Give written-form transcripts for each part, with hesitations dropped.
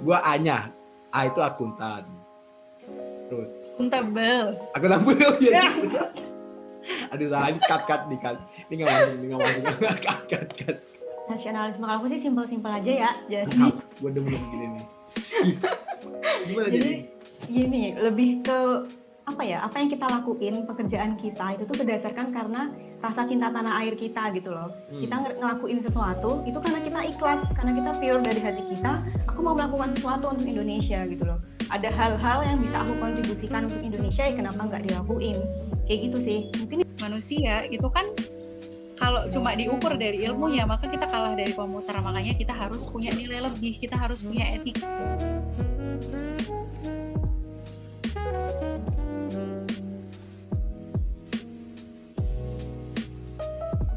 Gua A-nya. A itu akuntan. Terus Akuntabel. ya. Aduh salah, ini cut nih kan. Ini nggak masuk. Cut. Nasionalisme kalau aku sih simpel-simpel aja ya. Jadi gue demen gini nih. Gimana jadi jadi? gini, lebih ke apa yang kita lakuin, pekerjaan kita itu tuh berdasarkan karena rasa cinta tanah air kita gitu loh. Kita ngelakuin sesuatu itu karena kita ikhlas, karena kita pure dari hati kita, aku mau melakukan sesuatu untuk Indonesia gitu loh. Ada hal-hal yang bisa aku kontribusikan untuk Indonesia, ya kenapa nggak dilakuin? Kayak gitu sih. Mungkin Manusia itu kan kalau cuma diukur dari ilmunya, maka kita kalah dari komputer. Makanya kita harus punya nilai lebih, kita harus punya etika.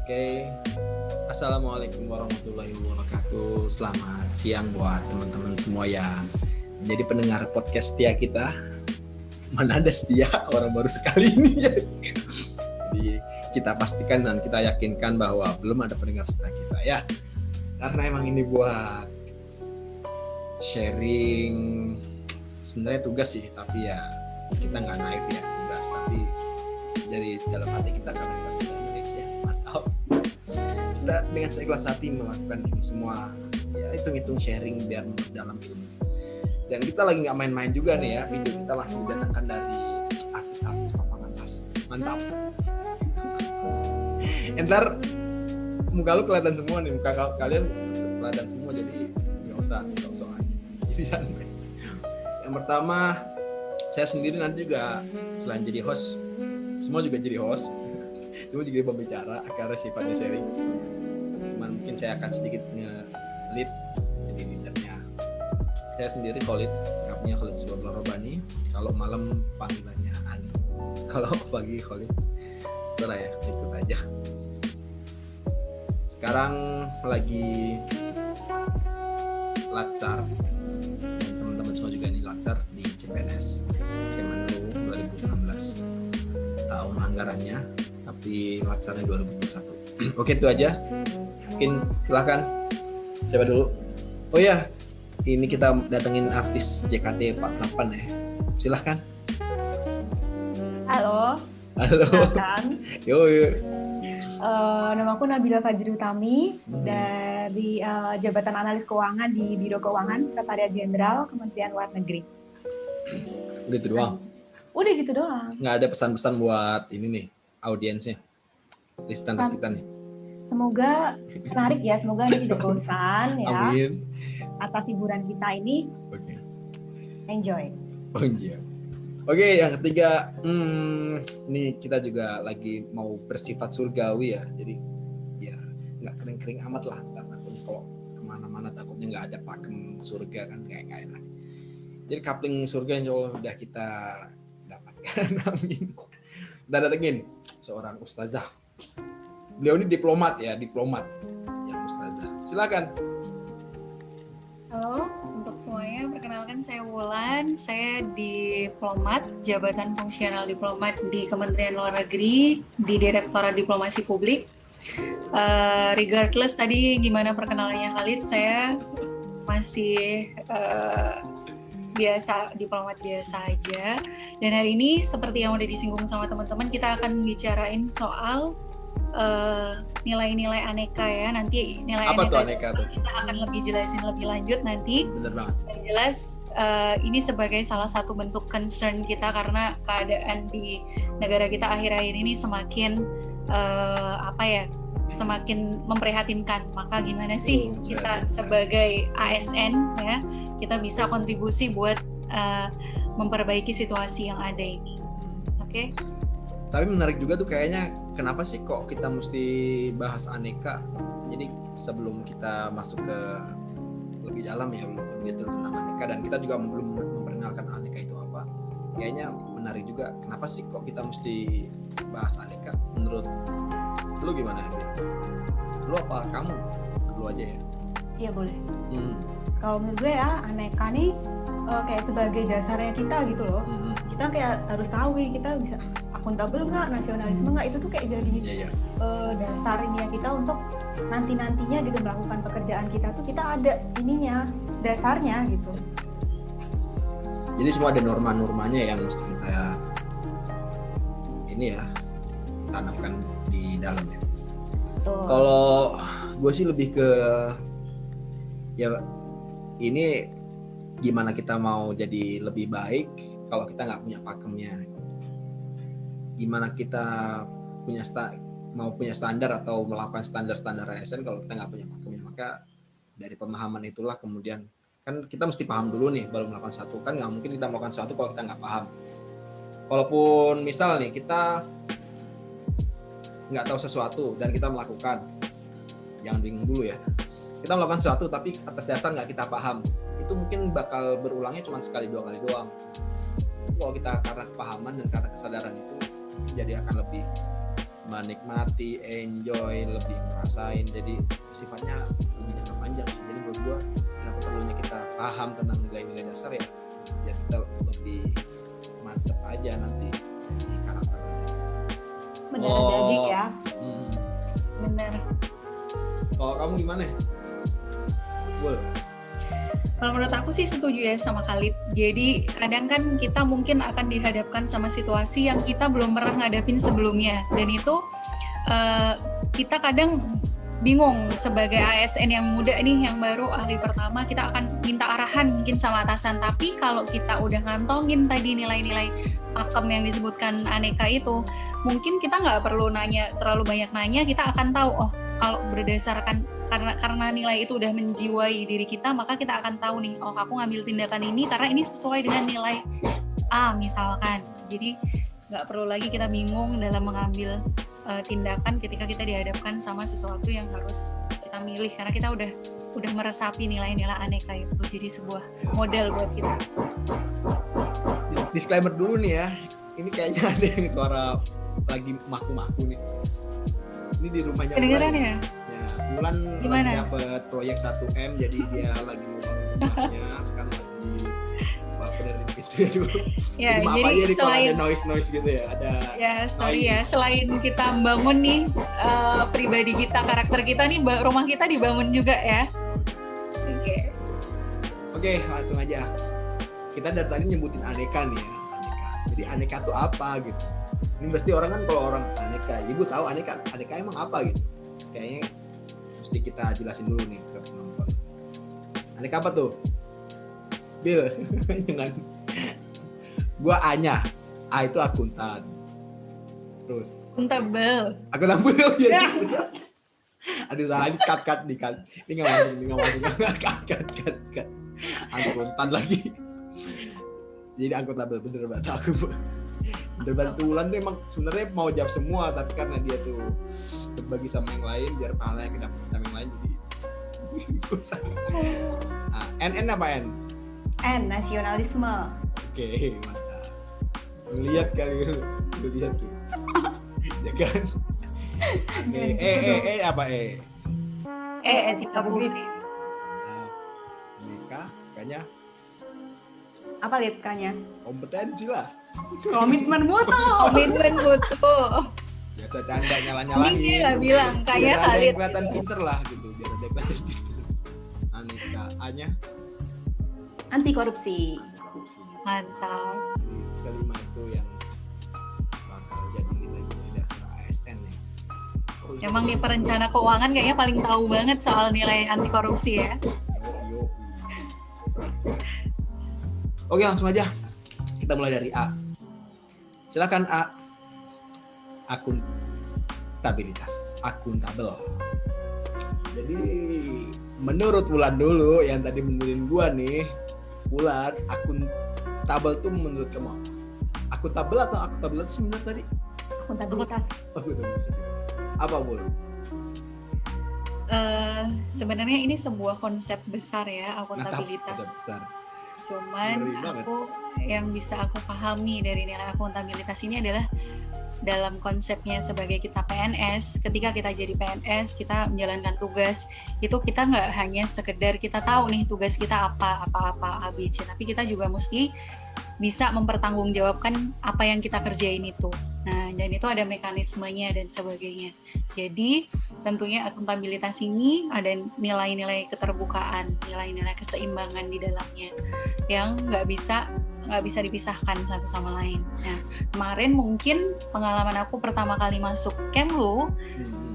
Oke. Assalamualaikum warahmatullahi wabarakatuh. Selamat siang buat teman-teman semua yang menjadi pendengar podcast setia kita. Mana ada setia orang baru sekali ini. Jadi kita pastikan dan kita yakinkan bahwa belum ada pendengar setia kita ya. Karena emang ini buat sharing, sebenarnya tugas sih, tapi ya kita nggak naif ya tugas, tapi dari dalam hati kita karena kita sudah naif ya. Mantap. Kita dengan seikhlas hati melakukan ini semua ya, hitung-hitung sharing biar dalam ilmu. Dan kita lagi nggak main-main juga nih ya, video kita langsung didatangkan dari artis-artis papan atas. Mantap. Ntar muka lu kelihatan semua nih, muka kalian kelihatan semua, jadi nggak usah sok-sokan, jadi santai. Yang pertama, saya sendiri nanti juga selain jadi host, semua juga jadi host, semua juga jadi pembicara karena sifatnya sharing. Cuman mungkin saya akan sedikit nge-lead, jadi leadernya. Saya sendiri Khalid, namanya Khalid Suwarno Robani. Kalau malam panggilannya Ani, kalau pagi Khalid. Serah ya, ikut aja. Sekarang lagi latsar, dan teman-teman semua juga nih latsar di CPNS Kemenlu 2019 tahun anggarannya, tapi latsarnya 2021. Oke, itu aja. Mungkin silahkan, siapa dulu? Oh ya, ini kita datengin artis JKT48 ya. Silahkan. halo. Yo. Nama aku Nabila Fajri Utami dari Jabatan Analis Keuangan di Biro Keuangan Sekretariat Jenderal Kementerian Luar Negeri. Udah itu doang? Udah gitu doang. Nggak ada pesan-pesan buat ini nih, audiensnya, listener kita nih? Semoga menarik ya, semoga ini tidak bosan ya. Amin. Atas hiburan kita ini. Oke. Enjoy. Oh iya. Oke, yang ketiga, nih kita juga lagi mau bersifat surgawi ya, jadi biar nggak kering-kering amat lah. Takutnya kalau kemana-mana takutnya nggak ada pakem surga kan kayak nggak enak. Jadi coupling surga insya Allah udah kita dapatkan. Amin. Kita datengin seorang ustazah. Beliau ini diplomat ya ustazah. Silakan. Halo, untuk semuanya, perkenalkan saya Wulan. Saya diplomat, jabatan fungsional diplomat di Kementerian Luar Negeri, di Direktorat Diplomasi Publik. Regardless tadi gimana perkenalannya Khalid, saya masih diplomat biasa aja. Dan hari ini seperti yang udah disinggung sama teman-teman, kita akan bicarain soal nilai-nilai aneka ya. Nanti nilai apa aneka itu kita akan lebih jelasin lebih lanjut nanti. Bener banget. Yang jelas ini sebagai salah satu bentuk concern kita karena keadaan di negara kita akhir-akhir ini semakin semakin memprihatinkan. Maka gimana sih kita sebagai ASN ya, kita bisa kontribusi buat memperbaiki situasi yang ada ini. Oke? Tapi menarik juga tuh kayaknya, kenapa sih kok kita mesti bahas aneka? Jadi sebelum kita masuk ke lebih dalam ya, lebih detail tentang aneka, dan kita juga belum memperkenalkan aneka itu apa, kayaknya menarik juga. Kenapa sih kok kita mesti bahas aneka? Menurut lu gimana, Habib? Lu apa kamu? Lu aja ya? Iya boleh. Kalau menurut gue ya, aneka nih kayak sebagai dasarnya kita gitu loh. Kita kayak harus tahu nih, kita bisa akuntabel nggak, nasionalisme nggak, itu tuh kayak jadi dasarnya kita untuk nantinya gitu melakukan pekerjaan kita tuh kita ada ininya, dasarnya gitu. Jadi semua ada norma-normanya yang mesti kita ini ya tanamkan di dalamnya. Kalau gue sih lebih ke ya ini gimana kita mau jadi lebih baik kalau kita nggak punya pakemnya. Gimana kita mau punya standar atau melakukan standar-standar ASN kalau kita nggak punya pakemnya. Maka dari pemahaman itulah kemudian kan kita mesti paham dulu nih baru melakukan sesuatu. Kan nggak mungkin kita melakukan sesuatu kalau kita nggak paham. Kalaupun misal nih kita nggak tahu sesuatu dan kita melakukan, jangan bingung dulu ya. Kita melakukan sesuatu tapi atas dasar nggak kita paham, itu mungkin bakal berulangnya cuma sekali 2 kali doang. Kalau kita karena kepahaman dan karena kesadaran itu jadi akan lebih menikmati, enjoy, lebih ngerasain. Jadi sifatnya lebih jangka panjang sih. Jadi buat gue kenapa perlunya kita paham tentang nilai-nilai dasar ya kita lebih mantep aja nanti di karakter. Benar jadi ya. Benar. Kalau kamu gimana? Boleh. Kalau menurut aku sih setuju ya sama Khalid. Jadi kadang kan kita mungkin akan dihadapkan sama situasi yang kita belum pernah ngadapin sebelumnya. Dan itu kita kadang bingung sebagai ASN yang muda nih, yang baru ahli pertama, kita akan minta arahan mungkin sama atasan. Tapi kalau kita udah ngantongin tadi nilai-nilai pakem yang disebutkan Aneka itu, mungkin kita nggak perlu terlalu banyak nanya, kita akan tahu, oh kalau berdasarkan karena nilai itu udah menjiwai diri kita, maka kita akan tahu nih, oh aku ngambil tindakan ini karena ini sesuai dengan nilai A misalkan. Jadi nggak perlu lagi kita bingung dalam mengambil tindakan ketika kita dihadapkan sama sesuatu yang harus kita milih, karena kita udah meresapi nilai-nilai Aneka itu jadi sebuah model buat kita. Disclaimer dulu nih ya, ini kayaknya ada yang suara lagi maku-maku nih. Ini di rumahnya Kedengeran ya? Bulan lagi dapet proyek 1M, jadi dia lagi mau bangun rumahnya, sekarang lagi benerin pintu ya dulu. Ya, jadi maaf aja nih kalau ada noise gitu ya. Ada. Ya sorry ya, selain kita bangun nih pribadi kita, karakter kita nih, rumah kita dibangun juga ya. Oke, langsung aja. Kita dari tadi nyebutin Aneka nih ya, Aneka. Jadi Aneka tuh apa gitu? Ini pasti orang kan kalau orang Aneka, ibu tahu Aneka emang apa gitu? Kayaknya mesti kita jelasin dulu nih ke penonton. Aneka apa tuh? Bill, jangan. Gua A-nya. A itu akuntan. Terus? Akuntabel ya. Aduh salah, ini cut. Ini nggak masuk. Cut. Akuntan lagi. Jadi akuntabel, bener banget aku. Bener banget Wulan tuh emang sebenarnya mau jawab semua, tapi karena dia tuh berbagi sama yang lain biar pahalanya kedapet sama yang lain, jadi N apa N? N, nasionalisme. Oke, mantap. Ngeliat kali, lihat tuh. Ya kan? Apa E? Etika publik. Aneka, kayaknya. Apa lihatkannya? Kompetensi lah. Komitmen mutu. Biasa canda nyala-nyalain. Ini nggak bilang, kayaknya Khalid. Biar ada yang Khalid. kelihatan pinter lah gitu, biar ada yang kelihatan pinter. Aneka, A-nya? Anti korupsi. Mantap. Jadi kelima itu yang bakal jadi nilai dasar ASN ya. Emang nih perencana keuangan kayaknya paling tahu banget soal nilai anti korupsi ya. Yo. Oke, langsung aja. Kita mulai dari A. Silakan A. Akuntabilitas, akuntabel. Jadi menurut Wulan dulu yang tadi menurin gua nih, Wulan, akuntabel tuh menurut kamu akuntabel atau akuntabilitas sebenarnya tadi? Akuntabilitas. Apa Wul? Sebenarnya ini sebuah konsep besar ya, akuntabilitas. Konsep besar. Cuman yang bisa aku pahami dari nilai akuntabilitas ini adalah dalam konsepnya sebagai kita PNS, ketika kita jadi PNS, kita menjalankan tugas, itu kita nggak hanya sekedar kita tahu nih tugas kita apa ABC, tapi kita juga mesti bisa mempertanggungjawabkan apa yang kita kerjain itu. Nah, dan itu ada mekanismenya dan sebagainya. Jadi, tentunya akuntabilitas ini ada nilai-nilai keterbukaan, nilai-nilai keseimbangan di dalamnya yang nggak bisa nggak bisa dipisahkan satu sama lain. Nah, kemarin mungkin pengalaman aku pertama kali masuk Kemlu,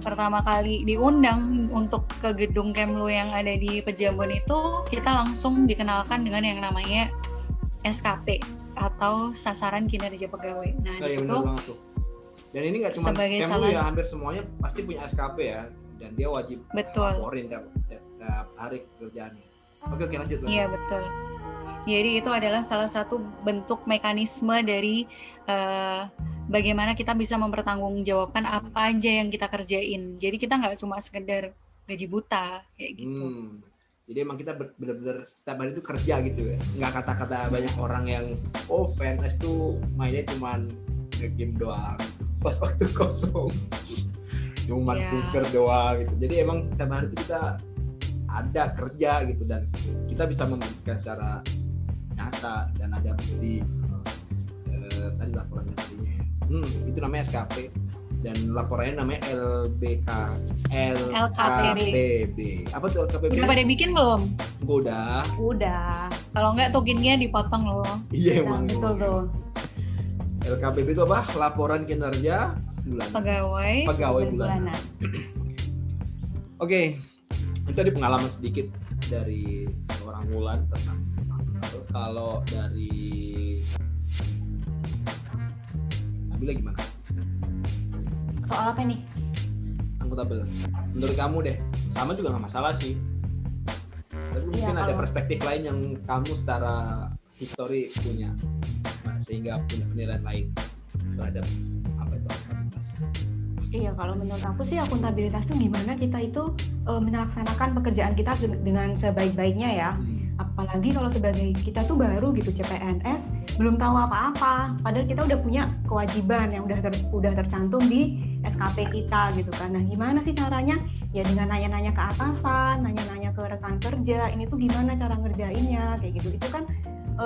pertama kali diundang untuk ke gedung Kemlu yang ada di Pejambon itu, kita langsung dikenalkan dengan yang namanya SKP atau sasaran kinerja pegawai. Nah, di situ dan ini nggak cuma Kemlu ya, hampir semuanya pasti punya SKP ya, dan dia wajib laporin tiap hari kerjaannya. Oke, lanjut lagi. Iya, betul. Jadi itu adalah salah satu bentuk mekanisme dari bagaimana kita bisa mempertanggungjawabkan apa aja yang kita kerjain. Jadi kita nggak cuma sekedar gaji buta kayak gitu. Jadi emang kita benar-benar setiap hari itu kerja gitu ya. Nggak kata-kata banyak orang yang PNS tuh mainnya cuma game doang pas waktu kosong. Cuma bunker doang gitu. Jadi emang setiap hari itu kita ada kerja gitu, dan kita bisa membuktikan secara nyata dan ada bukti. Tadi laporannya tadinya ya. Itu namanya SKP, dan laporannya namanya LKPB. Apa tuh LKPB? Udah pada bikin belum? Udah. Kalau enggak tukinnya dipotong loh. Iya emang. Betul tuh. LKPB itu apa? Laporan kinerja bulanan. Pegawai bulanan. Oke. Itu tadi pengalaman sedikit dari orang Wulan tentang kalau dari Nabila gimana? Soal apa nih? Akuntabel. Menurut kamu deh, sama juga nggak masalah sih. Tapi mungkin ada perspektif lain yang kamu secara histori punya, sehingga punya penilaian lain terhadap apa itu akuntabilitas. Iya, kalau menurut aku sih akuntabilitas itu gimana kita itu melaksanakan pekerjaan kita dengan sebaik-baiknya ya. Apalagi kalau sebagai kita tuh baru gitu CPNS, belum tahu apa-apa. Padahal kita udah punya kewajiban yang udah tercantum di SKP kita gitu kan. Nah, gimana sih caranya? Ya dengan nanya-nanya ke atasan, nanya-nanya ke rekan kerja, ini tuh gimana cara ngerjainnya kayak gitu. Itu kan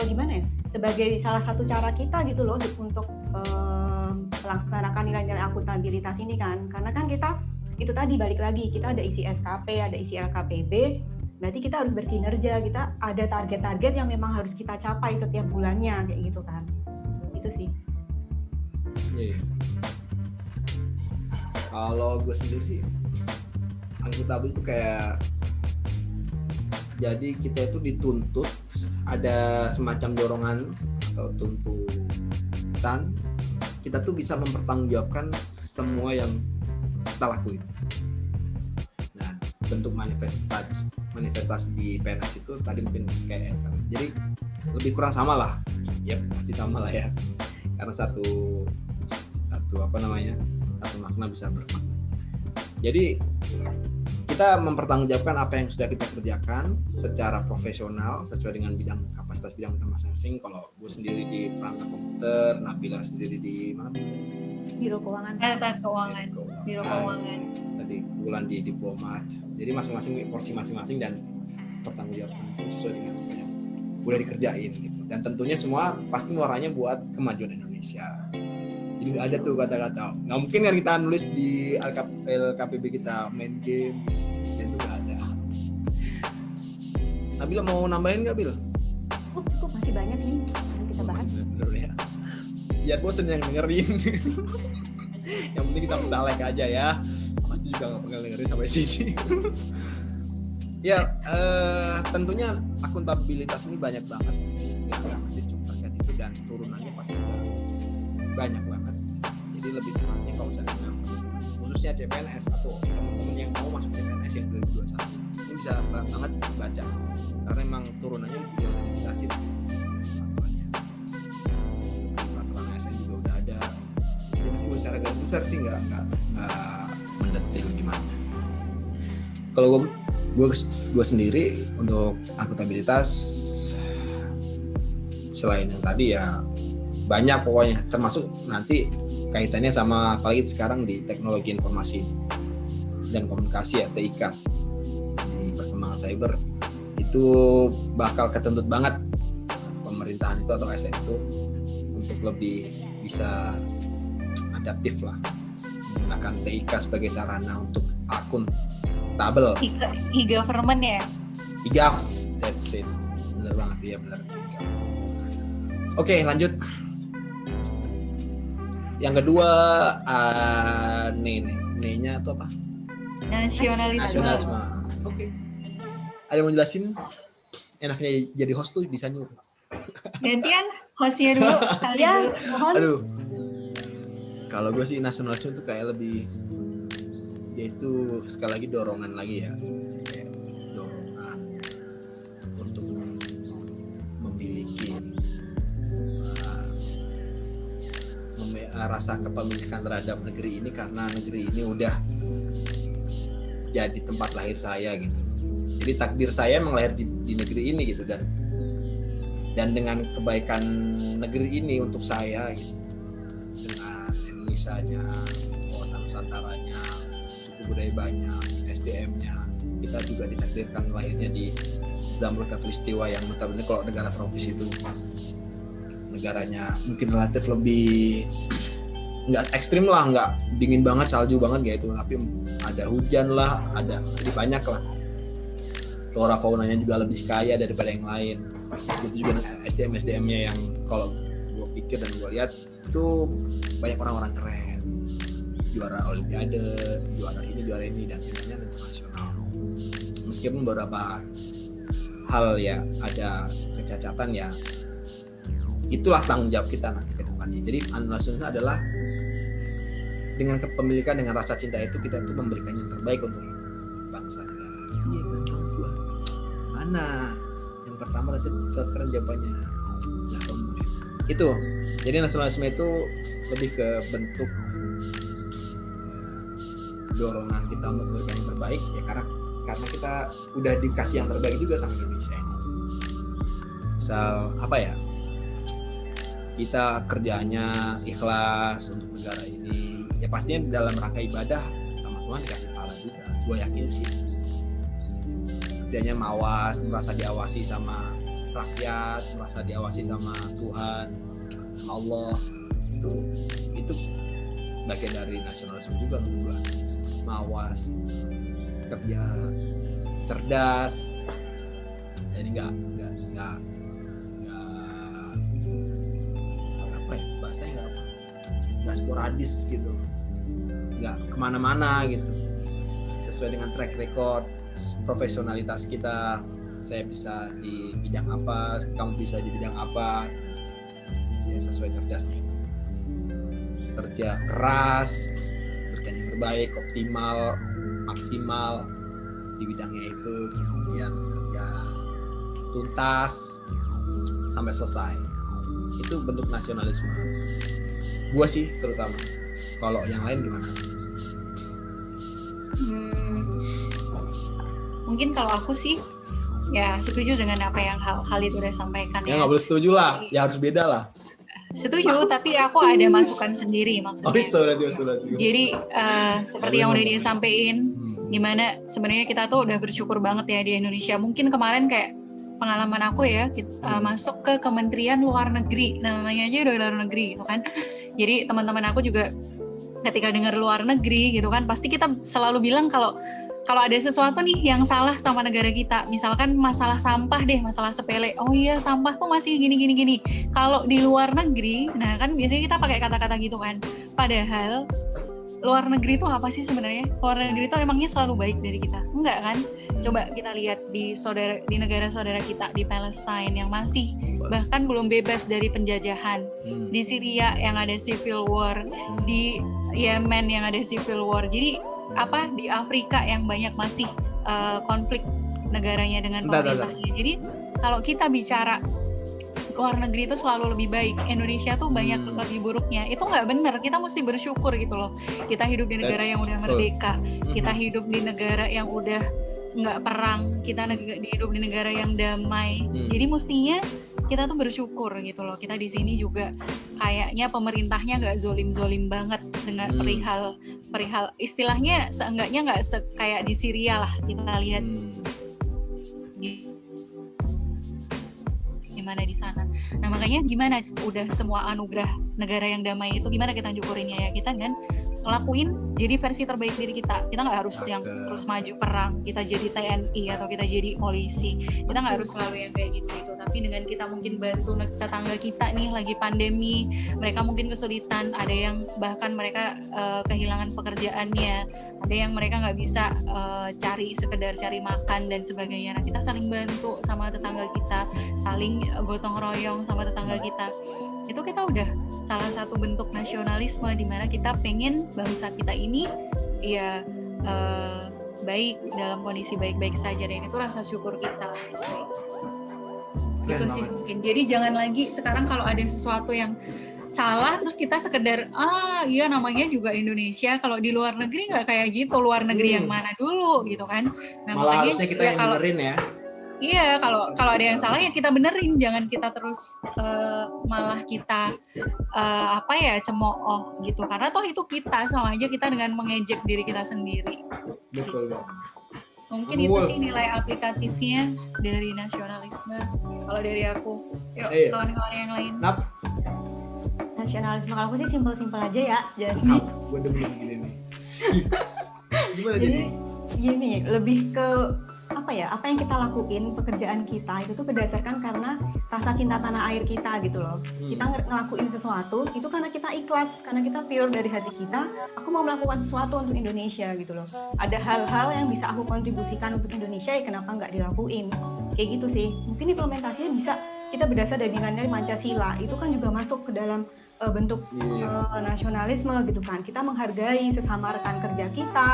gimana ya? Sebagai salah satu cara kita gitu loh untuk melaksanakan nilai-nilai akuntabilitas ini kan. Karena kan kita itu tadi balik lagi, kita ada isi SKP, ada isi LKPB, berarti kita harus berkinerja, kita ada target-target yang memang harus kita capai setiap bulannya kayak gitu kan. Itu sih. Iya. Kalau gue sendiri sih akuntabel itu kayak, jadi kita itu dituntut, ada semacam dorongan atau tuntutan kita tuh bisa mempertanggungjawabkan semua yang kita lakuin. Nah, bentuk manifestasi di PNS itu tadi mungkin kayak jadi lebih kurang sama lah. Ya pasti sama lah ya. Karena satu makna bisa bermakna. Jadi kita mempertanggungjawabkan apa yang sudah kita kerjakan secara profesional sesuai dengan kapasitas bidang kita masing-masing. Kalau gue sendiri di perangkat komputer, Nabila sendiri di mana? Biro keuangan. Biro keuangan. Tadi Wulan di diplomat. Jadi masing-masing porsi masing-masing dan pertanggungjawabkan sesuai dengan apa yang udah dikerjain gitu. Dan tentunya semua pasti muaranya buat kemajuan Indonesia. Jadi ada tuh kata-kata, nggak mungkin kan kita nulis di LKPB kita main game, dan itu nggak ada. Nabila mau nambahin nggak, Bil? Cukup, masih banyak nih yang kita bahas. Bener ya. Biar bosen yang dengerin. Yang penting kita mentalek aja ya. Pasti juga nggak pernah dengerin sampai sini. Ya, tentunya akuntabilitas ini banyak banget. Nggak pasti cuma terkait itu, dan turunannya pasti banyak banget. Jadi lebih tepatnya kalau saya bilang khususnya CPNS atau teman-teman yang mau masuk CPNS yang 2021 ini bisa banget baca, karena emang turunannya juga udah dijelasin peraturan ASN juga udah ada. Jadi meskipun secara garis besar sih nggak mendetail gimana. Kalau gue sendiri untuk akuntabilitas selain yang tadi ya banyak pokoknya, termasuk nanti kaitannya sama apalagi sekarang di teknologi informasi dan komunikasi ya, TIK, di perkembangan cyber itu bakal ketuntut banget pemerintahan itu atau ASN itu untuk lebih bisa adaptif lah menggunakan TIK sebagai sarana untuk akuntabel. E-government ya? E-gov, that's it. Bener banget ya, bener. Oke, lanjut. Yang kedua, nya itu apa? Nasionalisme. Oke. Ada yang mau jelasin? Enaknya jadi host tuh bisa nyuruh. Gantian hostnya dulu. Kalian mohon. Aduh. Kalau gue sih nasionalisme itu kayak lebih, yaitu sekali lagi dorongan lagi ya, kayak dorongan untuk memiliki rasa kepemilikan terhadap negeri ini, karena negeri ini udah jadi tempat lahir saya gitu. Jadi takdir saya emang lahir di negeri ini gitu, dan dengan kebaikan negeri ini untuk saya gitu, dengan Indonesianya, kawasan Nusantaranya, suku budaya banyak, SDM-nya, kita juga ditakdirkan lahirnya di Zamrud Khatulistiwa yang notabene kalau negara tropis itu negaranya mungkin relatif lebih nggak ekstrim lah, nggak dingin banget, salju banget gitu, tapi ada hujan lah, ada lebih banyak lah. Flora faunanya juga lebih kaya daripada yang lain. Itu juga SDM-nya yang kalau gue pikir dan gue lihat itu banyak orang-orang keren, juara olimpiade, juara ini dan tingkatnya internasional. Meskipun beberapa hal ya ada kecacatan ya, itulah tanggung jawab kita nanti ke depannya. Jadi nasionalisme adalah dengan kepemilikan, dengan rasa cinta itu kita tuh memberikan yang terbaik untuk bangsa negara. Iya, mana? Yang pertama nanti keren jawabannya. Nah, itu. Jadi nasionalisme itu lebih ke bentuk dorongan kita untuk memberikan yang terbaik ya, karena kita udah dikasih yang terbaik juga sama Indonesia ini. Misal apa ya? Kita kerjanya ikhlas untuk negara ini, ya pastinya dalam rangka ibadah sama Tuhan dikasih pahala juga, gue yakin sih. Kerjanya mawas, merasa diawasi sama rakyat, merasa diawasi sama Tuhan, sama Allah, itu bagian dari nasionalisme juga menurut gue. Mawas, kerja cerdas, jadi nggak nggak sporadis gitu, nggak kemana-mana gitu, sesuai dengan track record profesionalitas kita. Saya bisa di bidang apa, kamu bisa di bidang apa, ya sesuai cerdasnya itu. Kerja keras, berikan yang terbaik, optimal, maksimal di bidangnya itu, kemudian kerja tuntas sampai selesai. Itu bentuk nasionalisme. Gua sih terutama. Kalau yang lain gimana? Mungkin kalau aku sih ya setuju dengan apa yang Khalid udah sampaikan ya. Nggak boleh setuju lah, ya harus beda lah. Setuju, tapi aku ada masukan sendiri maksudnya. Jadi seperti yang udah dia sampein, gimana sebenarnya kita tuh udah bersyukur banget ya di Indonesia. Mungkin kemarin kayak pengalaman aku ya, masuk ke Kementerian Luar Negeri, namanya aja udah luar negeri gitu kan. Jadi teman-teman aku juga ketika dengar luar negeri gitu kan, pasti kita selalu bilang kalau ada sesuatu nih yang salah sama negara kita, misalkan masalah sampah deh, masalah sepele, oh iya sampah tuh masih gini. Kalau di luar negeri, nah kan biasanya kita pakai kata-kata gitu kan. Padahal luar negeri itu apa sih sebenarnya? Luar negeri itu emangnya selalu baik dari kita? Enggak kan? Coba kita lihat di negara saudara kita di Palestine yang masih bahkan belum bebas dari penjajahan, di Syria yang ada civil war, di Yemen yang ada civil war. Jadi di Afrika yang banyak masih konflik negaranya dengan pemerintahnya. Jadi kalau kita bicara luar negeri itu selalu lebih baik, Indonesia tuh banyak lebih buruknya, itu nggak benar. Kita mesti bersyukur gitu loh. Kita hidup di negara yang udah merdeka, kita hidup di negara yang udah nggak perang, kita hidup di negara yang damai. Jadi mestinya kita tuh bersyukur gitu loh. Kita di sini juga kayaknya pemerintahnya nggak zolim banget dengan perihal istilahnya, seenggaknya nggak kayak di Syria lah kita lihat gimana di sana. Nah makanya gimana udah semua anugerah negara yang damai itu, gimana kita syukurinnya ya, kita dan ngelakuin jadi versi terbaik diri kita. Kita nggak harus yang terus maju perang, kita jadi TNI atau kita jadi polisi, kita nggak harus selalu yang kayak gitu, tapi dengan kita mungkin bantu tetangga kita nih lagi pandemi, mereka mungkin kesulitan, ada yang bahkan mereka kehilangan pekerjaannya, ada yang mereka nggak bisa sekedar cari makan dan sebagainya. Nah, kita saling bantu sama tetangga kita, saling gotong royong sama tetangga kita. Itu kita udah salah satu bentuk nasionalisme di mana kita pengen bangsa kita ini ya baik, dalam kondisi baik-baik saja, dan itu rasa syukur kita. Gitu sih mungkin. Jadi jangan lagi sekarang kalau ada sesuatu yang salah terus kita sekedar iya namanya juga Indonesia, kalau di luar negeri nggak kayak gitu, luar negeri yang mana dulu gitu kan. Nah, malah makanya harusnya kita yang benerin ya. Iya, kalau ada yang salah ya kita benerin, jangan kita terus malah kita cemooh gitu, karena toh itu kita sama aja kita dengan mengejek diri kita sendiri. Betul gitu. Mungkin itu sih nilai aplikatifnya dari nasionalisme. Kalau dari aku, yuk kawan-kawan yang lain. Nasionalisme kalau aku sih simpel-simpel aja ya. Jadi gue demen gini nih. Gimana jadi? Gini, lebih ke apa yang kita lakuin, pekerjaan kita itu tuh berdasarkan karena rasa cinta tanah air kita gitu loh. Kita ngelakuin sesuatu itu karena kita ikhlas, karena kita pure dari hati kita, aku mau melakukan sesuatu untuk Indonesia gitu loh. Ada hal-hal yang bisa aku kontribusikan untuk Indonesia, ya kenapa nggak dilakuin, kayak gitu sih. Mungkin implementasinya bisa kita berdasar dari nilai Pancasila, itu kan juga masuk ke dalam bentuk nasionalisme gitu kan. Kita menghargai sesama rekan kerja kita,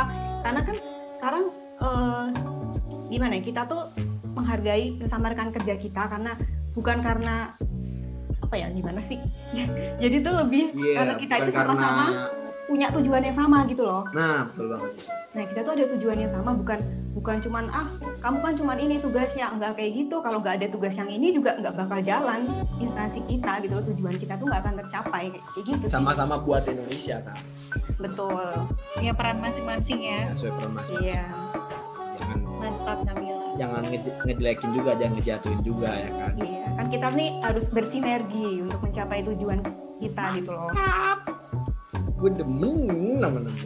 karena kan sekarang gimana ya, kita tuh menghargai sesama rekan kerja kita karena bukan karena gimana sih jadi tuh lebih karena kita itu sama-sama punya tujuan yang sama gitu loh. Nah, betul banget. Nah, kita tuh ada tujuan yang sama, bukan cuman kamu kan cuman ini tugasnya, enggak kayak gitu. Kalau nggak ada tugas yang ini juga nggak bakal jalan instansi kita gitu loh, tujuan kita tuh nggak akan tercapai kayak gitu. Sama-sama buat Indonesia kan. Betul. Ya, peran masing-masing ya. Sesuai peran masing-masing. Iya. Mantap Nabila. Jangan ngejelekin juga, jangan ngejatuhin juga ya kan. Iya, kan kita nih harus bersinergi untuk mencapai tujuan kita gitu loh. Gue demen nama-nama.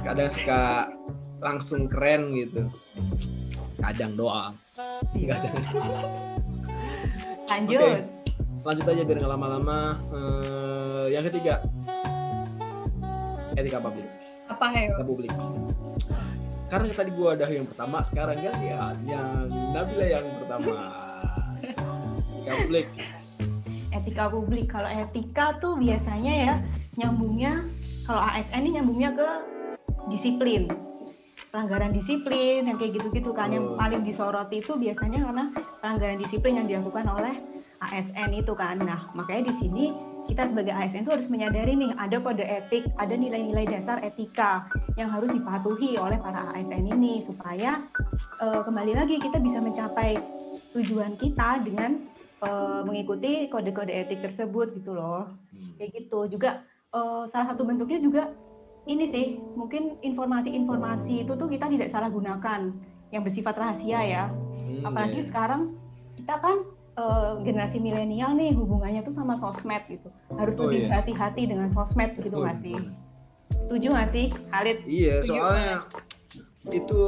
Kadang suka langsung keren gitu. Kadang doang. Kadang. Lanjut. Oke. Lanjut aja biar nggak lama-lama. Yang ketiga, etika publik. Apa ya? Publik. Karena tadi gue ada yang pertama, sekarang gantian yang Nabila yang pertama. Etika publik. Etika publik, kalau etika tuh biasanya ya nyambungnya, kalau ASN ini nyambungnya ke disiplin, pelanggaran disiplin yang kayak gitu-gitu kan. Yang paling disoroti itu biasanya karena pelanggaran disiplin yang dilakukan oleh ASN itu kan. Nah, makanya di sini kita sebagai ASN itu harus menyadari nih, ada kode etik, ada nilai-nilai dasar etika yang harus dipatuhi oleh para ASN ini supaya kembali lagi kita bisa mencapai tujuan kita dengan mengikuti kode-kode etik tersebut gitu loh. Kayak gitu. Juga salah satu bentuknya juga ini sih, mungkin informasi-informasi itu tuh kita tidak salah gunakan yang bersifat rahasia ya. Apalagi sekarang kita kan generasi milenial nih, hubungannya tuh sama sosmed gitu. Harus lebih hati-hati dengan sosmed gitu nggak sih? Setuju nggak sih, Khalid? Iya, Setuju, soalnya itu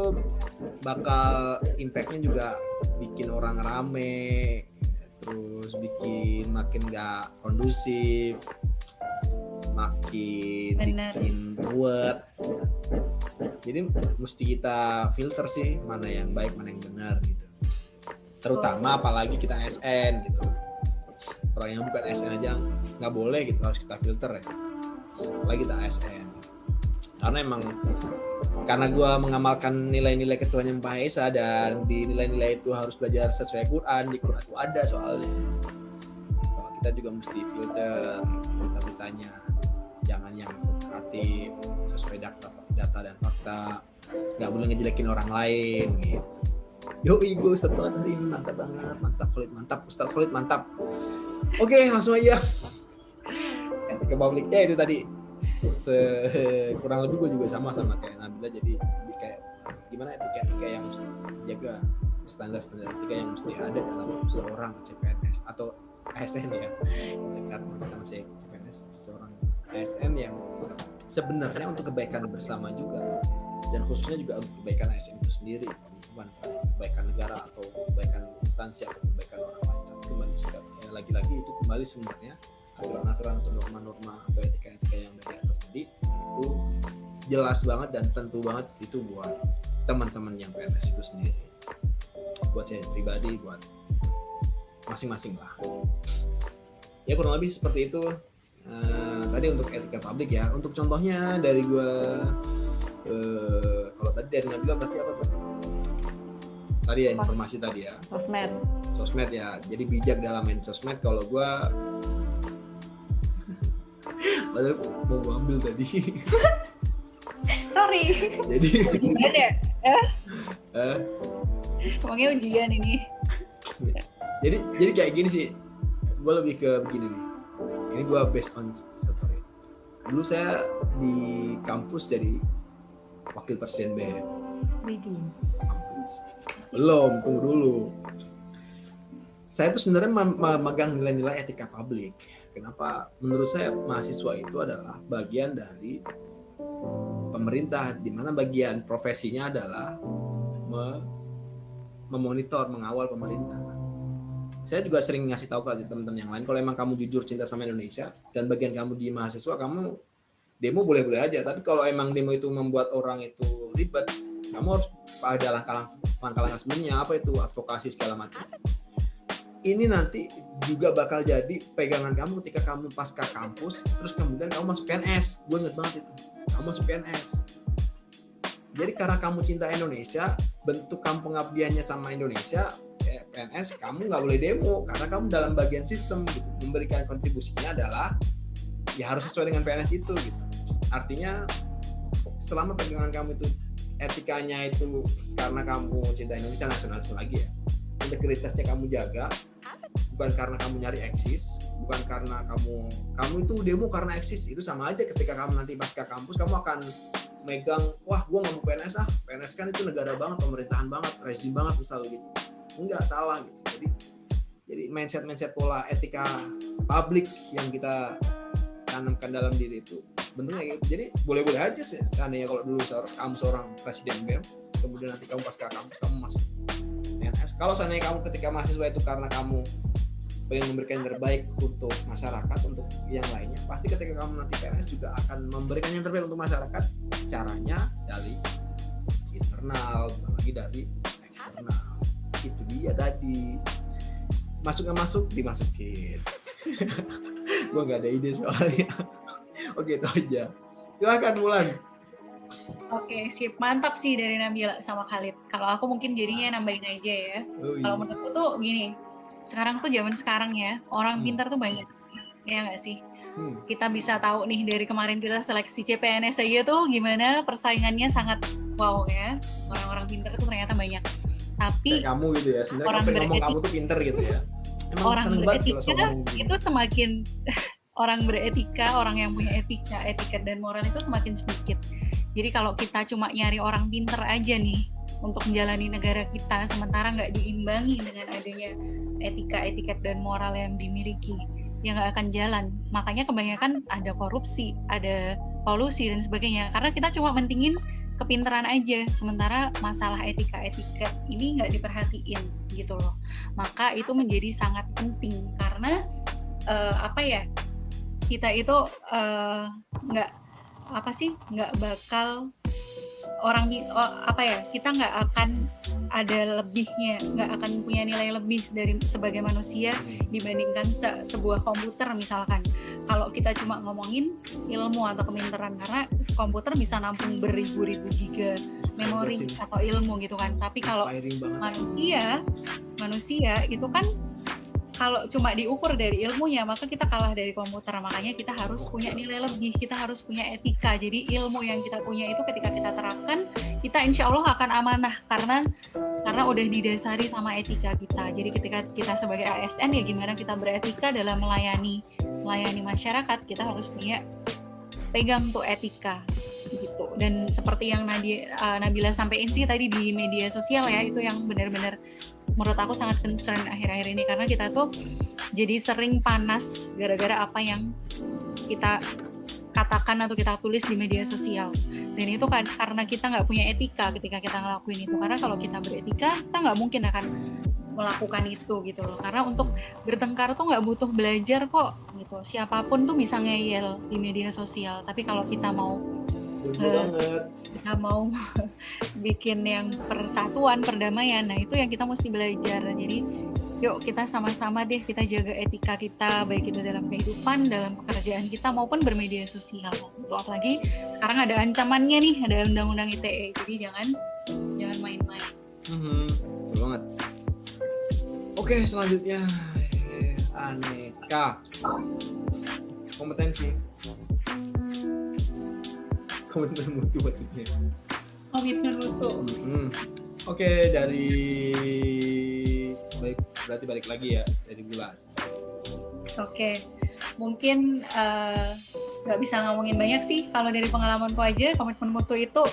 bakal impact-nya juga bikin orang rame, terus bikin makin nggak kondusif, makin bikin ruwet. Jadi mesti kita filter sih mana yang baik, mana yang benar gitu. Terutama apalagi kita ASN gitu. Orang yang bukan ASN aja nggak boleh gitu, harus kita filter ya. Apalagi kita ASN. Karena gue mengamalkan nilai-nilai Ketuhanan Yang Maha Esa, dan di nilai-nilai itu harus belajar sesuai Quran. Di Quran itu ada soalnya. Kalau kita juga mesti filter berita-beritanya, jangan yang provokatif, sesuai data dan fakta. Nggak boleh ngejelekin orang lain gitu. Yoi, gue Ustadz banget hari ini, mantap banget, mantap Khalid, mantap Ustadz Khalid, mantap. Oke, langsung aja. Etika publiknya itu tadi kurang lebih gue juga sama kayak Nabila, jadi kayak gimana etika yang mesti dijaga, standar-standar etika yang mesti ada dalam seorang CPNS atau ASN ya. Karena kita masih CPNS, seorang ASN yang sebenarnya untuk kebaikan bersama juga, dan khususnya juga untuk kebaikan ASN itu sendiri. kebaikan negara atau kebaikan instansi atau kebaikan orang lain. Tapi kembali lagi-lagi itu kembali sebenarnya aturan-aturan atau norma-norma atau etika-etika yang udah diatur tadi itu jelas banget dan tentu banget itu buat teman-teman yang PNS itu sendiri, buat saya pribadi, buat masing-masing lah. Ya kurang lebih seperti itu. Tadi untuk etika publik ya. Untuk contohnya dari gue, kalau tadi dari Nabila berarti apa tuh? Tadi ya informasi tadi ya. Sosmed ya. Jadi bijak dalam main sosmed. Kalau gue, padahal mau gue ambil tadi. Sorry. Jadi. Ujian ya? Ngomongnya ujian ini. Jadi kayak gini sih. Gue lebih ke begini nih. Ini gue based on story. Dulu saya di kampus jadi wakil presiden BEM. Kampus. Belum, tunggu dulu. Saya tuh sebenarnya memegang nilai-nilai etika publik. Kenapa? Menurut saya mahasiswa itu adalah bagian dari pemerintah, di mana bagian profesinya adalah memonitor, mengawal pemerintah. Saya juga sering ngasih tahu ke teman-teman yang lain, kalau emang kamu jujur cinta sama Indonesia dan bagian kamu di mahasiswa, kamu demo boleh-boleh aja. Tapi kalau emang demo itu membuat orang itu ribet, kamu harus ada langkah-langkah sebenarnya, apa itu advokasi segala macam. Ini nanti juga bakal jadi pegangan kamu ketika kamu pasca kampus, terus kemudian kamu masuk PNS. Gue inget banget itu, kamu masuk PNS. Jadi karena kamu cinta Indonesia, bentuk kamu pengabdiannya sama Indonesia, PNS, kamu nggak boleh demo karena kamu dalam bagian sistem gitu. Memberikan kontribusinya adalah ya harus sesuai dengan PNS itu gitu. Artinya selama pegangan kamu itu etikanya itu karena kamu cinta Indonesia, nasionalisme lagi ya, integritasnya kamu jaga, bukan karena kamu nyari eksis, bukan karena kamu itu demo karena eksis. Itu sama aja ketika kamu nanti pasca kampus kamu akan megang, wah gue nggak mau PNS PNS kan itu negara banget, pemerintahan banget, rezim banget misalnya gitu. Enggak, salah gitu. Jadi mindset pola etika publik yang kita tanamkan dalam diri itu bentuknya gitu. Jadi boleh-boleh aja sih seandainya kalau dulu kamu seorang presiden BEM, kemudian nanti kamu pasca kampus kamu masuk PNS. Kalau seandainya kamu ketika mahasiswa itu karena kamu pengen memberikan yang terbaik untuk masyarakat, untuk yang lainnya, pasti ketika kamu nanti PNS juga akan memberikan yang terbaik untuk masyarakat. Caranya dari internal, bukan lagi dari eksternal. Itu dia tadi, masuk nggak masuk dimasukin. Gue nggak ada ide soalnya. Oke, itu aja. Silakan Wulan. Oke, sip, mantap sih dari Nabila sama Khalid. Kalau aku mungkin jadinya nambahin aja ya. Kalau menurutku tuh gini, sekarang tuh zaman sekarang ya, orang pintar tuh banyak, ya nggak sih? Kita bisa tahu nih dari kemarin kita seleksi CPNS aja tuh gimana persaingannya sangat wow ya. Orang-orang pintar tuh ternyata banyak. Tapi kayak kamu gitu ya, sebenarnya orang ngomong kamu tuh pinter gitu ya. Emang orang beretika itu semakin orang beretika, orang yang punya etika dan moral itu semakin sedikit. Jadi kalau kita cuma nyari orang pinter aja nih untuk menjalani negara kita, sementara nggak diimbangi dengan adanya etika dan moral yang dimiliki, ya nggak akan jalan. Makanya kebanyakan ada korupsi, ada polusi dan sebagainya, karena kita cuma mentingin kepintaran aja, sementara masalah etika ini nggak diperhatiin gitu loh. Maka itu menjadi sangat penting karena kita itu nggak bakal kita nggak akan ada lebihnya, nggak akan punya nilai lebih dari sebagai manusia dibandingkan sebuah komputer misalkan. Kalau kita cuma ngomongin ilmu atau kepintaran, karena komputer bisa nampung beribu-ribu giga memori atau ilmu gitu kan. Tapi kalau manusia itu kan kalau cuma diukur dari ilmunya, maka kita kalah dari komputer. Makanya kita harus punya nilai lebih, kita harus punya etika. Jadi ilmu yang kita punya itu ketika kita terapkan, kita insya Allah akan amanah karena udah didasari sama etika kita. Jadi ketika kita sebagai ASN ya gimana kita beretika dalam melayani masyarakat, kita harus punya pegang tuh etika gitu. Dan seperti yang Nabila sampaikan sih tadi di media sosial ya, itu yang benar-benar menurut aku sangat concern akhir-akhir ini, karena kita tuh jadi sering panas gara-gara apa yang kita katakan atau kita tulis di media sosial. Dan itu kan karena kita nggak punya etika ketika kita ngelakuin itu. Karena kalau kita beretika, kita nggak mungkin akan melakukan itu gitu loh. Karena untuk bertengkar tuh nggak butuh belajar kok gitu. Siapapun tuh bisa ngeyel di media sosial. Tapi kalau kita mau kita mau bikin yang persatuan, perdamaian, nah itu yang kita mesti belajar. Jadi yuk kita sama-sama deh, kita jaga etika kita, baik itu dalam kehidupan, dalam pekerjaan kita maupun bermedia sosial. Itu apalagi sekarang ada ancamannya nih, ada undang-undang ITE, jadi jangan main-main. Betul banget. Oke, selanjutnya aneka kompetensi. Komitmen mutu maksudnya. Komitmen mutu. Oke, berarti balik lagi ya dari Bulan. Oke, mungkin nggak bisa ngomongin banyak sih. Kalau dari pengalamanku aja, komitmen mutu itu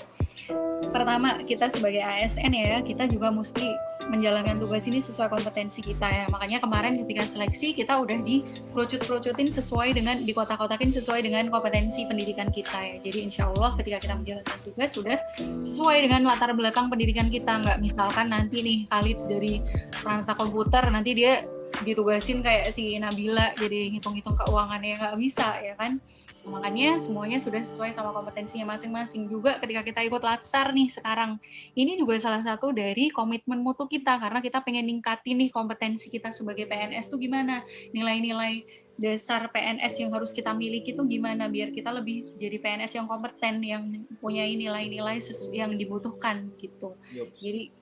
pertama kita sebagai ASN ya, kita juga mesti menjalankan tugas ini sesuai kompetensi kita ya. Makanya kemarin ketika seleksi kita udah dikerucut-kerucutin sesuai dengan, dikotak-kotakin sesuai dengan kompetensi pendidikan kita ya. Jadi insya Allah ketika kita menjalankan tugas sudah sesuai dengan latar belakang pendidikan kita. Nggak misalkan nanti nih Khalid dari perangkat komputer, nanti dia ditugasin kayak si Nabila jadi hitung-hitung keuangan, ya nggak bisa ya kan. Makanya semuanya sudah sesuai sama kompetensinya masing-masing. Juga ketika kita ikut Latsar nih sekarang, ini juga salah satu dari komitmen mutu kita, karena kita pengen ningkatin nih kompetensi kita sebagai PNS tuh gimana, nilai-nilai dasar PNS yang harus kita miliki tuh gimana, biar kita lebih jadi PNS yang kompeten, yang punya nilai-nilai yang dibutuhkan gitu. Jadi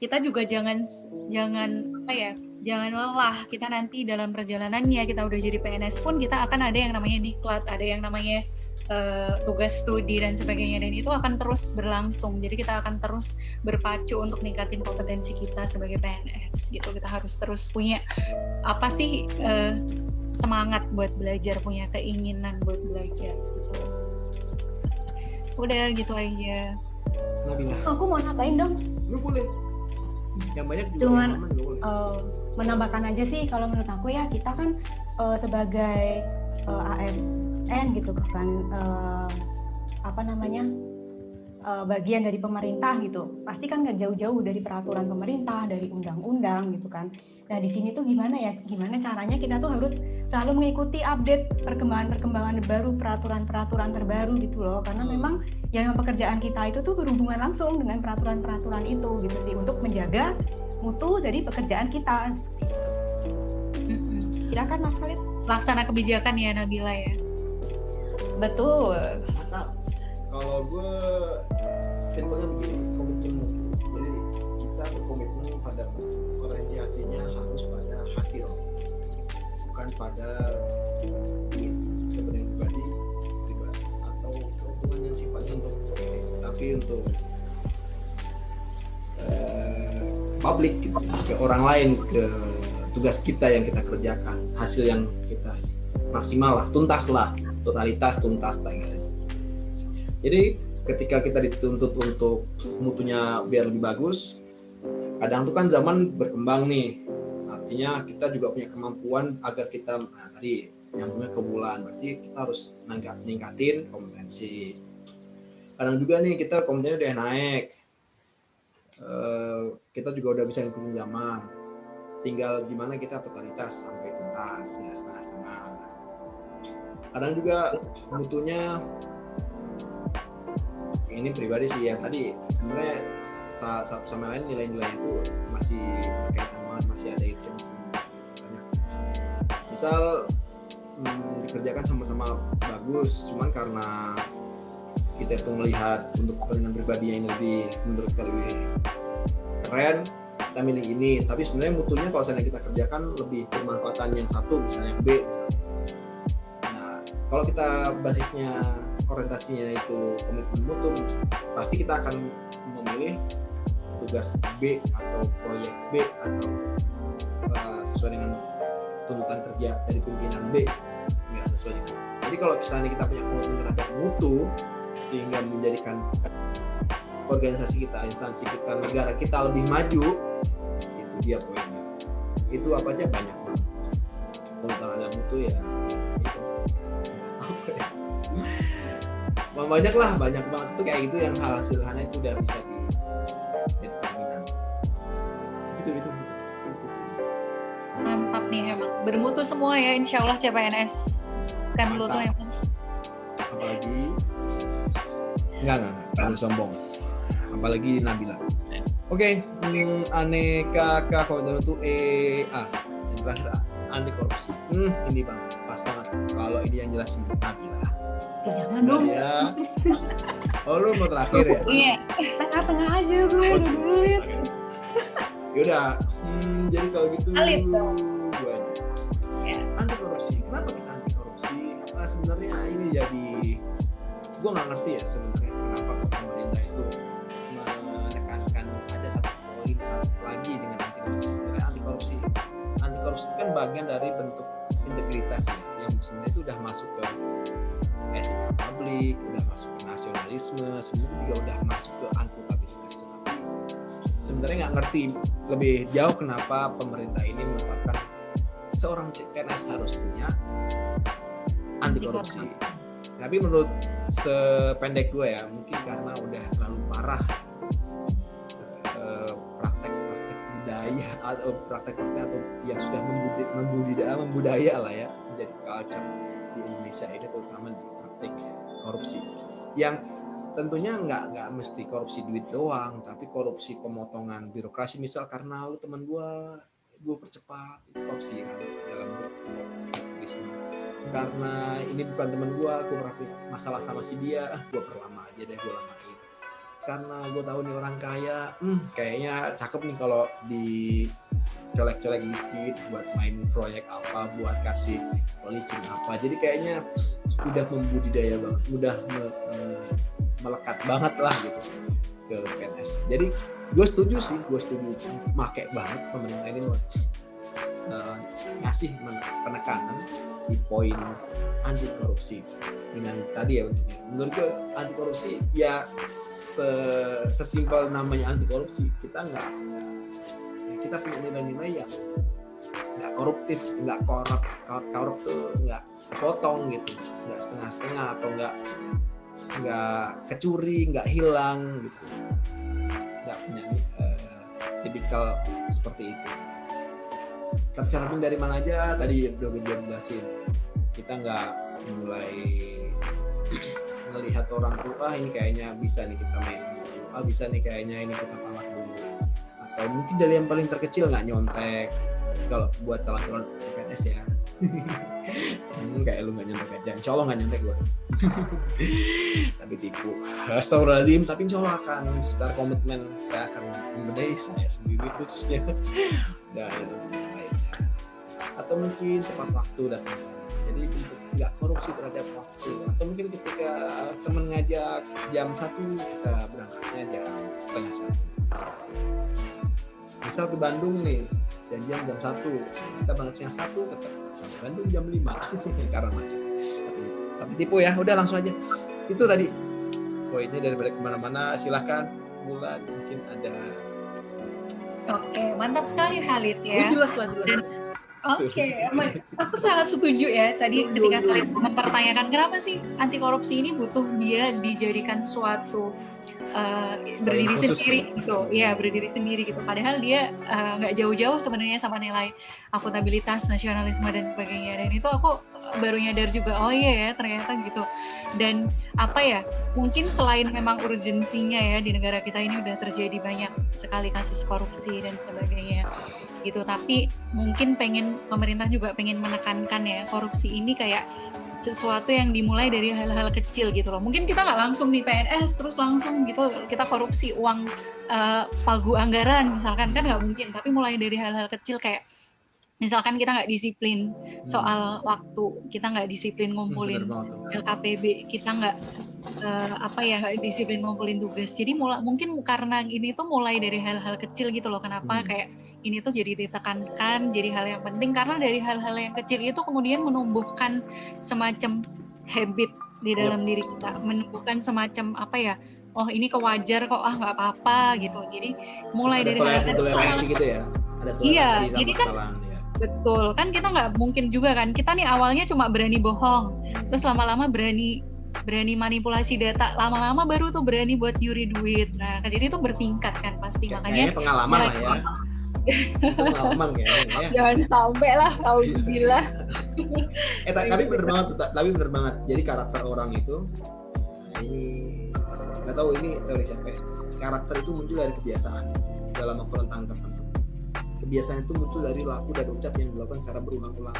kita juga jangan lelah. Kita nanti dalam perjalanannya kita udah jadi PNS pun kita akan ada yang namanya diklat, ada yang namanya tugas studi dan sebagainya, dan itu akan terus berlangsung. Jadi kita akan terus berpacu untuk ningkatin kompetensi kita sebagai PNS gitu. Kita harus terus punya semangat buat belajar, punya keinginan buat belajar gitu. Udah gitu aja. Nabila. Aku mau nambahin dong. Lu boleh. Yang banyak juga Cuman boleh. Menambahkan aja sih, kalau menurut aku ya, kita kan sebagai ASN gitu kan, bagian dari pemerintah gitu, pasti kan nggak jauh-jauh dari peraturan pemerintah, dari undang-undang gitu kan. Nah di sini tuh gimana caranya kita tuh harus selalu mengikuti update perkembangan baru, peraturan terbaru gitu loh, karena memang yang pekerjaan kita itu tuh berhubungan langsung dengan peraturan itu gitu sih, untuk menjaga mutu dari pekerjaan kita. Silakan Mas Khalid. Laksana kebijakan ya Nabila ya. Betul. Mantap. Kalau gue simpelnya begini, komitmen mutu. Jadi kita berkomitmen pada mutu, orientasinya harus pada hasil, bukan pada duit, kepentingan pribadi atau keuntungan yang sifatnya untuk tapi untuk publik gitu, ke orang lain, ke tugas kita yang kita kerjakan, hasil yang kita maksimal lah, tuntas lah, totalitas tuntas lah gitu. Jadi ketika kita dituntut untuk mutunya biar lebih bagus, kadang tuh kan zaman berkembang nih, artinya kita juga punya kemampuan agar kita tadi nyambungnya ke Bulan, berarti kita harus ningkatin kompetensi. Kadang juga nih kita kompetensinya udah naik, kita juga udah bisa ngikutin zaman, tinggal gimana kita totalitas sampai tuntas, nggak setengah-setengah. Kadang juga mutunya ini pribadi sih, yang tadi sebenarnya satu sama lain nilai-nilai itu masih berkaitan banget, masih ada itu banyak. Misal dikerjakan sama-sama bagus, cuman karena kita itu melihat untuk kepentingan pribadi yang lebih, menurut kita lebih keren, kita milih ini. Tapi sebenarnya mutunya kalau misalnya kita kerjakan lebih bermanfaatan yang satu, misalnya yang B misalnya. Nah kalau kita basisnya orientasinya itu komitmen mutu, pasti kita akan memilih tugas B atau proyek B atau sesuai dengan tuntutan kerja dari pimpinan B, nggak sesuai dengan. Jadi kalau misalnya kita punya komitmen terhadap mutu sehingga menjadikan organisasi kita, instansi kita, negara kita lebih maju, itu dia poinnya. Itu apa aja banyak banget. Komitmen terhadap mutu ya itu. banyak banget tuh kayak gitu yang hal sederhana itu udah bisa jadi cerminan gitu. Mantap nih, emang bermutu semua ya, insya Allah CPNS kan lu tuh yang apalagi enggak terlalu sombong, apalagi Nabila. Oke, aneka kewajiban itu yang terakhir anti korupsi. Ini bang pas banget kalau ini yang jelasin Nabila. Jangan dong ya. Oh lu mau terakhir ya? Iya. Tengah-tengah aja bro, udah dulu ya. Yaudah, jadi kalau gitu Alit dong. Gue aja. Anti korupsi. Kenapa kita anti korupsi? Sebenarnya ini jadi gue nggak ngerti ya sebenarnya kenapa pemerintah itu menekankan ada satu poin lagi dengan anti korupsi. Sebenarnya anti korupsi kan bagian dari bentuk integritas ya, yang sebenarnya itu udah masuk ke etika publik, udah masuk ke nasionalisme, sebenarnya juga udah masuk ke akuntabilitas. Tapi sebenarnya nggak ngerti lebih jauh kenapa pemerintah ini menetapkan seorang PNS harus punya anti korupsi. Tapi menurut sependek gue ya, mungkin karena udah terlalu parah praktek-praktek budaya atau praktek-praktek atau yang sudah membudaya lah ya, menjadi culture di Indonesia ini, terutama di praktik korupsi yang tentunya nggak mesti korupsi duit doang, tapi korupsi pemotongan birokrasi. Misal karena lu teman gue percepat, itu korupsi kan dalam bentuk nepotisme. Karena ini bukan teman gue pernah masalah sama si dia, gue perlama aja deh, gue lamain. Karena gue tahu nih orang kaya, kayaknya cakep nih kalau dicolek-colek dikit buat main proyek apa, buat kasih pelicin apa. Jadi kayaknya udah membudidaya banget, udah melekat banget lah gitu ke PNS. Jadi gue setuju make banget pemerintah ini ngasih penekanan di poin anti korupsi dengan tadi ya bentuknya. Menurut gue anti korupsi ya sesimpel namanya anti korupsi. Kita kita punya nilai-nilai yang nggak koruptif, nggak korup tuh nggak kepotong gitu, nggak setengah-setengah atau nggak kecuri, nggak hilang gitu, nggak punya tipikal seperti itu. Tercermin dari mana aja tadi udah gue jelasin. Kita nggak mulai ngelihat orang tuh ini kayaknya bisa nih kita main dulu, bisa nih kayaknya ini kita palak dulu, atau mungkin dari yang paling terkecil nggak nyontek. Kalau buat calon CPNS ya kayak lu nggak nyontek aja, insya Allah nggak nyontek gue tapi tipu, astagfirullahaladzim. Tapi insya Allah akan secara komitmen saya akan membenahi saya sendiri khususnya dan untuk yang lainnya. Atau mungkin tepat waktu datangnya, jadi untuk nggak korupsi terhadap waktu. Atau mungkin ketika teman ngajak jam 1 kita berangkatnya jam setengah 1. Misal ke Bandung nih, janjian jam 1, kita berangkat siang 1 tetap sampai Bandung jam 5 karena macet. Tapi tipu ya, udah langsung aja. Itu tadi poinnya, daripada kemana-mana silahkan Bulan, mungkin ada. Oke, mantap sekali Khalid ya. Jelas. Oke, aku sangat setuju ya tadi ketika kalian mempertanyakan kenapa sih anti korupsi ini butuh dia dijadikan suatu berdiri sendiri gitu, ya berdiri sendiri gitu. Padahal dia nggak jauh-jauh sebenarnya sama nilai akuntabilitas, nasionalisme dan sebagainya. Dan itu aku baru nyadar juga, oh iya ya ternyata gitu. Dan apa ya, mungkin selain memang urgensinya ya di negara kita ini udah terjadi banyak sekali kasus korupsi dan sebagainya gitu. Tapi mungkin pemerintah juga pengen menekankan ya korupsi ini kayak sesuatu yang dimulai dari hal-hal kecil gitu loh. Mungkin kita nggak langsung di PNS terus langsung gitu kita korupsi uang pagu anggaran misalkan, kan nggak mungkin. Tapi mulai dari hal-hal kecil kayak misalkan kita nggak disiplin soal waktu, kita nggak disiplin ngumpulin LKPB, kita nggak nggak disiplin ngumpulin tugas. Jadi mungkin karena ini tuh mulai dari hal-hal kecil gitu loh. Kenapa kayak ini tuh jadi ditekankan, jadi hal yang penting karena dari hal-hal yang kecil itu kemudian menumbuhkan semacam habit di dalam diri kita, menumbuhkan semacam oh ini kewajar kok, nggak apa-apa gitu. Jadi mulai dari hal kecil toleransi gitu ya, ada toleransi sama kesalahan ya. Betul, kan kita nggak mungkin juga kan, kita nih awalnya cuma berani bohong, terus lama-lama berani manipulasi data, lama-lama baru tuh berani buat nyuri duit. Nah, jadi itu bertingkat kan pasti, makanya pengalaman lah ya. Pengalaman kayaknya ya. Jangan sampai lah, auzubillah. Tapi bener banget. Jadi karakter orang itu, ini nggak tahu ini teori siapa ya. Karakter itu muncul dari kebiasaan dalam waktu rentang tertentu. Kebiasaan itu muncul dari laku dan ucap yang dilakukan secara berulang-ulang.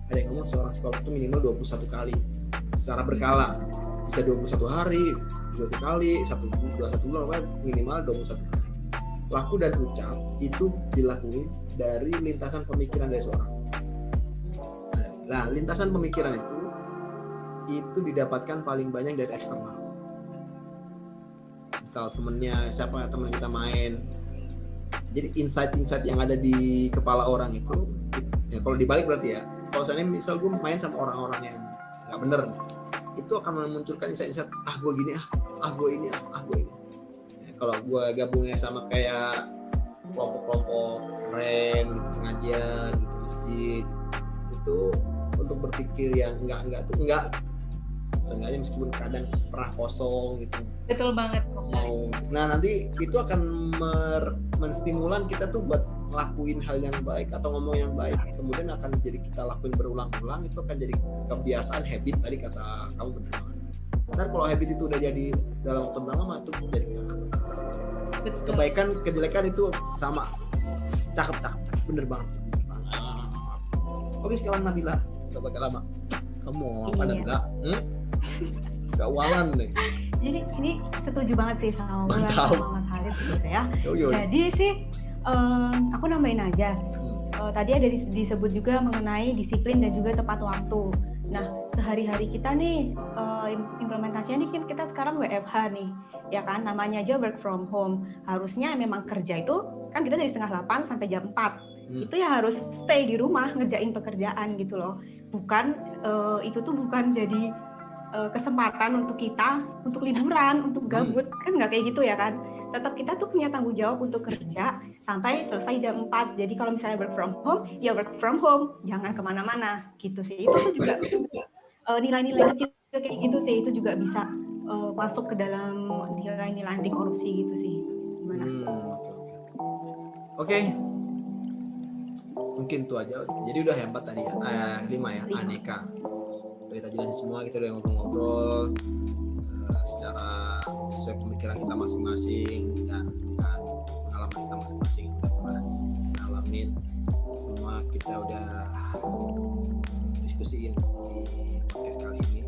Ada yang ngomong seorang psikolog itu minimal 21 kali secara berkala, bisa 21 hari, 21 kali, 21 bulan, minimal 21 kali. Laku dan ucap itu dilakuin dari lintasan pemikiran dari seorang. Nah, lintasan pemikiran itu didapatkan paling banyak dari eksternal. Misal temennya, siapa teman kita main. Jadi insight yang ada di kepala orang itu, ya kalau dibalik berarti ya, kalau misalnya misal gue main sama orang-orang yang nggak bener, itu akan memunculkan insight gue gini gue ini ya, kalau gue gabungnya sama kayak kelompok-kelompok keren gitu, pengajian gitu, masjid itu untuk berpikir yang enggak seenggaknya meskipun kadang pernah kosong gitu. Betul banget kok. Nah, nanti itu akan menstimulan kita tuh buat lakuin hal yang baik atau ngomong yang baik, kemudian akan jadi kita lakuin berulang-ulang, itu akan jadi kebiasaan, habit tadi kata kamu benar banget. Ntar kalau habit itu udah jadi dalam waktu lama itu jadi karakter. Kebaikan kejelekan itu sama, cakep bener banget. Oke, sekarang Nabila, gak bakal lama. Kamu mau apa Nabila? Keuangan nih. Jadi ini setuju banget sih sama Mas Haris gitu ya. Jadi sih aku nambahin aja. Tadi ada disebut juga mengenai disiplin dan juga tepat waktu. Nah, sehari-hari kita nih implementasinya nih kita sekarang WFH nih, ya kan? Namanya aja work from home. Harusnya memang kerja itu kan kita dari 7:30 sampai jam 4. Itu ya harus stay di rumah ngerjain pekerjaan gitu loh. Bukan itu tuh bukan jadi kesempatan untuk kita untuk liburan, untuk gabut, kan nggak kayak gitu ya kan. Tetap kita tuh punya tanggung jawab untuk kerja sampai selesai jam 4. Jadi kalau misalnya work from home, ya work from home, jangan kemana-mana gitu sih. Itu tuh juga nilai-nilai kecil kayak gitu sih, itu juga bisa masuk ke dalam nilai-nilai anti korupsi gitu sih. Gimana? Oke. Mungkin itu aja. Jadi udah hebat tadi ya. 5 ya, aneka. Kita jelasin semua, kita udah ngobrol-ngobrol secara sesuai pemikiran kita masing-masing dan pengalaman kita masing-masing udah pernah ngalamin semua, kita udah diskusiin di podcast kali ini,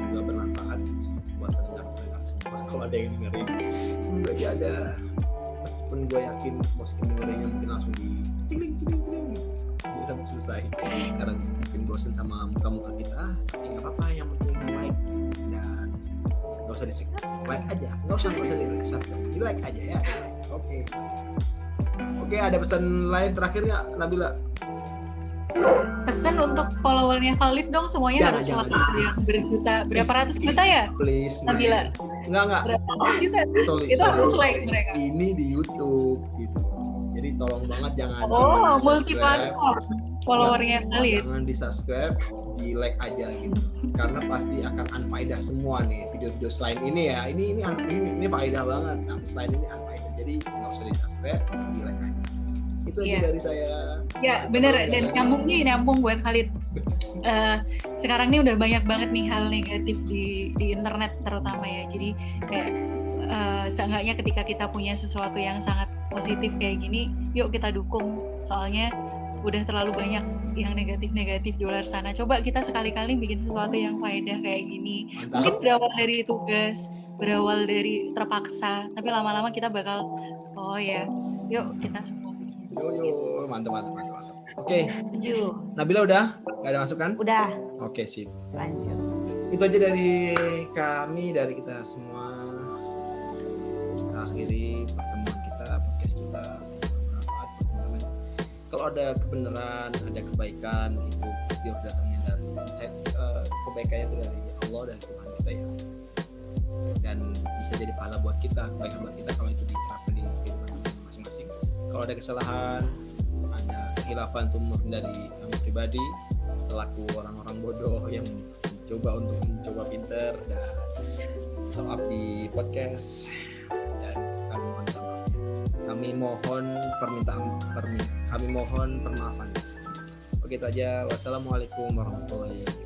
juga bermanfaat buat pendengar semua. Kalau ada yang dengerin, semoga aja ada, meskipun gue yakin dengerinnya mungkin langsung di ting gitu sampai selesai karena mungkin bosen sama muka-muka kita, tapi nggak apa-apa, yang penting like dan nggak usah like aja, nggak usah di like aja ya, like. Oke, ada pesan lain terakhir nggak Nabila? Pesan untuk followernya Khalid dong, semuanya harus like yang berapa ratus juta ya? Please Nabila. Enggak. Berapa ratus juta sih? Itu harus like mereka. Ini di YouTube gitu. Jadi tolong banget jangan multi-platform followernya Khalid. Jangan di-subscribe, di-like aja gitu. Karena pasti akan unfaedah semua nih video-video selain ini ya. Ini faedah banget. Tapi selain ini unfaedah. Jadi enggak usah di-subscribe, di-like aja. Itu aja dari saya. Ya, bener. Dan nyambung buat Khalid. Sekarang ini udah banyak banget nih hal negatif di internet terutama ya. Jadi kayak seenggaknya ketika kita punya sesuatu yang sangat positif kayak gini, yuk kita dukung. Soalnya udah terlalu banyak yang negatif di luar sana. Coba kita sekali-kali bikin sesuatu yang faedah kayak gini. Mantap. Mungkin berawal dari tugas, berawal dari terpaksa, tapi lama-lama kita bakal yuk kita semua. Yo, mantap. Oke. Nabila udah? Gak ada masukan? Udah. Oke, sip. Lanjut. Itu aja dari kami, dari kita semua. Kita akhiri pertemuan kita, podcast kita. Semoga bermanfaat buat teman-teman. Kalau ada kebenaran, ada kebaikan, itu dia datangnya dari kebaikannya itu dari Allah dan Tuhan kita ya. Dan bisa jadi pahala buat kita, kebaikan buat kita kalau itu diterapkan di kehidupan masing-masing. Kalau ada kesalahan, ada khilafan itu dari kami pribadi selaku orang-orang bodoh yang mencoba pinter dan show up di podcast, dan kami mohon maaf ya. Kami mohon permaafan. Oke, itu aja. Wassalamualaikum warahmatullahi wabarakatuh.